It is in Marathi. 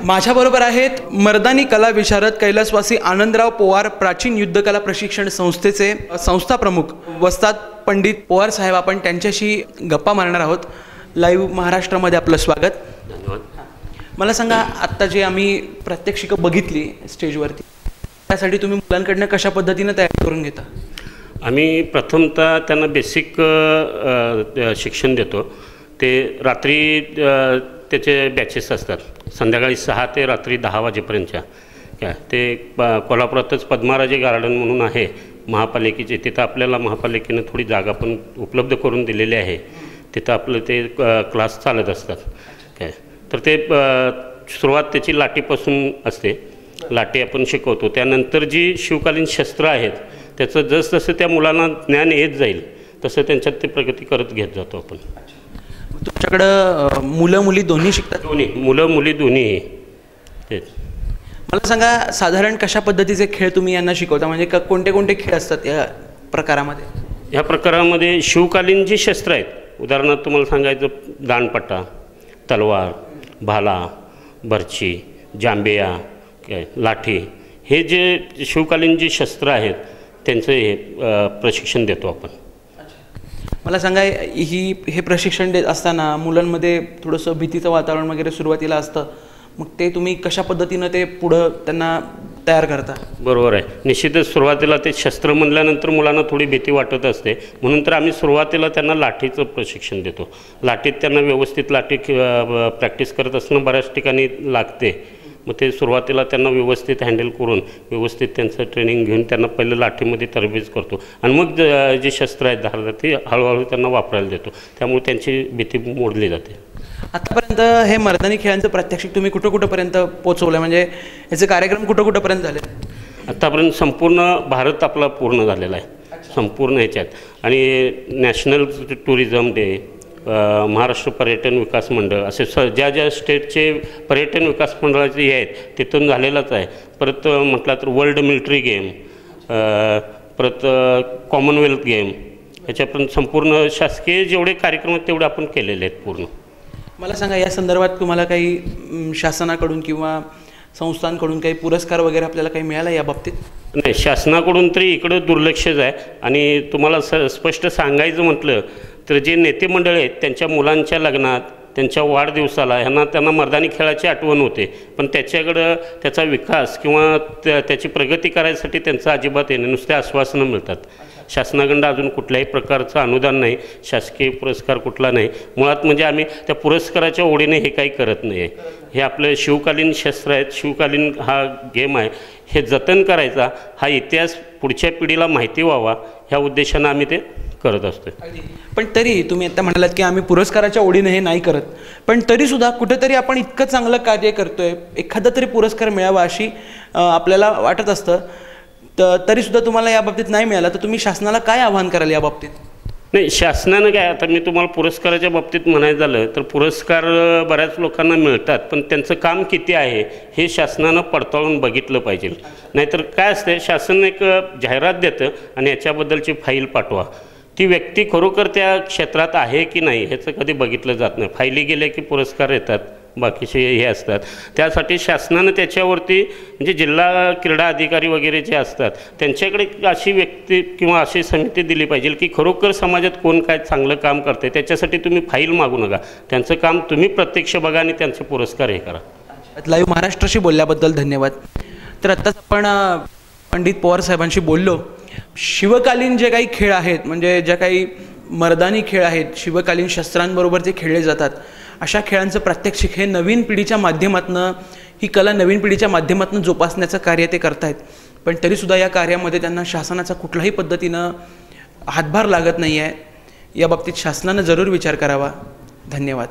माझ्याबरोबर आहेत मर्दानी कला विशारद कैलासवासी आनंदराव पोवार प्राचीन युद्धकला प्रशिक्षण संस्थेचे संस्था प्रमुख वस्ताद पंडित पोवार साहेब. आपण त्यांच्याशी गप्पा मारणार आहोत. लाईव्ह महाराष्ट्रामध्ये आपलं स्वागत. धन्यवाद. मला सांगा, आत्ता जे आम्ही प्रात्यक्षिकं बघितली स्टेजवरती, त्यासाठी तुम्ही मुलांकडनं कशा पद्धतीनं तयारी करून घेता? आम्ही प्रथमतः त्यांना बेसिक शिक्षण देतो. ते रात्री त्याचे बॅचेस असतात, संध्याकाळी 6 ते रात्री 10 वाजेपर्यंतच्या. काय ते कोल्हापुरातच पद्माराजे गार्डन म्हणून आहे महापालिकेचे, तिथं आपल्याला महापालिकेनं थोडी जागा पण उपलब्ध करून दिलेली आहे. तिथं आपलं ते क्लास चालत असतात. काय तर ते सुरुवात त्याची लाटीपासून असते. लाटी आपण शिकवतो. त्यानंतर जी शिवकालीन शस्त्र आहेत त्याचं जसजसं त्या मुलांना ज्ञान येत जाईल तसं त्यांच्यात ते प्रगती करत घेत जातो आपण. तुमच्याकडं मुलं मुली दोन्ही शिकतात? दोन्ही, मुलं मुली दोन्हीही. तेच. मला सांगा, साधारण कशा पद्धतीचे खेळ तुम्ही यांना शिकवता? म्हणजे कोणते कोणते खेळ असतात या प्रकारामध्ये? ह्या प्रकारामध्ये शिवकालीन जी शस्त्र आहेत, उदाहरणार्थ तुम्हाला सांगायचं दांडपट्टा, तलवार, भाला, बर्ची, जांबिया, लाठी, हे जे शिवकालीन जी शस्त्र आहेत त्यांचं हे प्रशिक्षण देतो आपण. मला सांगा, हे प्रशिक्षण देत असताना मुलांमध्ये थोडंसं भीतीचं वातावरण वगैरे सुरुवातीला असतं, मग ते तुम्ही कशा पद्धतीनं ते पुढं त्यांना तयार करता? बरोबर आहे. निश्चितच सुरुवातीला ते शस्त्र म्हणल्यानंतर मुलांना थोडी भीती वाटत असते, म्हणून तर आम्ही सुरुवातीला त्यांना लाठीचं प्रशिक्षण देतो. लाठीत त्यांना व्यवस्थित लाठी प्रॅक्टिस करत असणं बऱ्याच ठिकाणी लागते. मग ते सुरुवातीला त्यांना व्यवस्थित हँडल करून व्यवस्थित त्यांचं ट्रेनिंग घेऊन त्यांना पहिलं लाठीमध्ये तरबेज करतो आणि मग जे शस्त्र आहेत धारदार ते हळूहळू त्यांना वापरायला देतो. त्यामुळे त्यांची भीती मोडली जाते. आतापर्यंत हे मर्दानी खेळांचं प्रात्यक्षिक तुम्ही कुठंपर्यंत पोचवलं? म्हणजे याचे कार्यक्रम कुठंपर्यंत झाले? आत्तापर्यंत संपूर्ण भारत आपला पूर्ण झालेला आहे, संपूर्ण ह्याच्यात. आणि नॅशनल टुरिझम डे, महाराष्ट्र पर्यटन विकास मंडळ, असे ज्या ज्या स्टेटचे पर्यटन विकास मंडळाचे हे आहेत तिथून झालेलाच आहे. परत म्हटलं तर वर्ल्ड मिलिटरी गेम, परत कॉमनवेल्थ गेम, ह्याच्यापर्यंत संपूर्ण शासकीय जेवढे कार्यक्रम आहेत तेवढे आपण केलेले आहेत पूर्ण. मला सांगा, या संदर्भात तुम्हाला काही शासनाकडून किंवा संस्थांकडून काही पुरस्कार वगैरे आपल्याला काही मिळाला या बाबतीत? नाही, शासनाकडून तरी इकडं दुर्लक्षच आहे. आणि तुम्हाला स्पष्ट सांगायचं म्हटलं तर जे नेते मंडळ आहेत त्यांच्या मुलांच्या लग्नात, त्यांच्या वाढदिवसाला त्यांना मर्दानी खेळाची आठवण होते, पण त्याच्याकडं त्याचा विकास किंवा त्याची प्रगती करायसाठी त्यांचं अजिबात येणे, नुसते आश्वासनं मिळतात. शासनाकडून अजून कुठल्याही प्रकारचं अनुदान नाही, शासकीय पुरस्कार कुठला नाही. मुळात म्हणजे आम्ही त्या पुरस्काराच्या ओढीने हे काही करत नाही आहे. हे आपलं शिवकालीन शस्त्र आहेत, शिवकालीन हा गेम आहे, हे जतन करायचा, हा इतिहास पुढच्या पिढीला माहिती व्हावा ह्या उद्देशानं आम्ही ते करत असतो. पण तरी तुम्ही आता म्हणालात की आम्ही पुरस्काराच्या ओढीने हे नाही करत, पण तरीसुद्धा कुठेतरी आपण इतकं चांगलं कार्य करतोय, एखादा तरी पुरस्कार मिळावा अशी आपल्याला वाटत असतं. तरीसुद्धा तुम्हाला या बाबतीत नाही मिळाला, तर तुम्ही शासनाला काय आवाहन कराल या बाबतीत? नाही, शासनानं काय, आता मी तुम्हाला पुरस्काराच्या बाबतीत म्हणायचं झालं तर पुरस्कार बऱ्याच लोकांना मिळतात, पण त्यांचं काम किती आहे हे शासनानं पडताळून बघितलं पाहिजे. नाहीतर काय असतं, शासन एक जाहिरात देतं आणि याच्याबद्दलची फाईल पाठवा. ती व्यक्ती खरोखर त्या क्षेत्रात आहे की नाही ह्याचं कधी बघितलं जात नाही. फायली गेल्या की पुरस्कार येतात, बाकीचे हे असतात. त्यासाठी शासनानं त्याच्यावरती म्हणजे जिल्हा क्रीडा अधिकारी वगैरे जे असतात त्यांच्याकडे अशी व्यक्ती किंवा अशी समिती दिली पाहिजे की खरोखर समाजात कोण काय चांगलं काम करते. त्याच्यासाठी तुम्ही फाईल मागू नका, त्यांचं काम तुम्ही प्रत्यक्ष बघा आणि त्यांचे पुरस्कार हे करा. लाईव्ह महाराष्ट्राशी बोलल्याबद्दल धन्यवाद. तर आत्ताच आपण पंडित पोवार साहेबांशी बोललो. शिवकालीन जे काही खेळ आहेत, म्हणजे ज्या काही मर्दानी खेळ आहेत, शिवकालीन शस्त्रांबरोबर जे खेळले जातात, अशा खेळांचं प्रात्यक्षिक हे नवीन पिढीच्या माध्यमातून, ही कला नवीन पिढीच्या माध्यमातून जोपासण्याचं कार्य ते करतायत. पण तरीसुद्धा या कार्यामध्ये त्यांना शासनाचा कुठल्याही पद्धतीनं हातभार लागत नाही आहे. या बाबतीत शासनानं जरूर विचार करावा. धन्यवाद.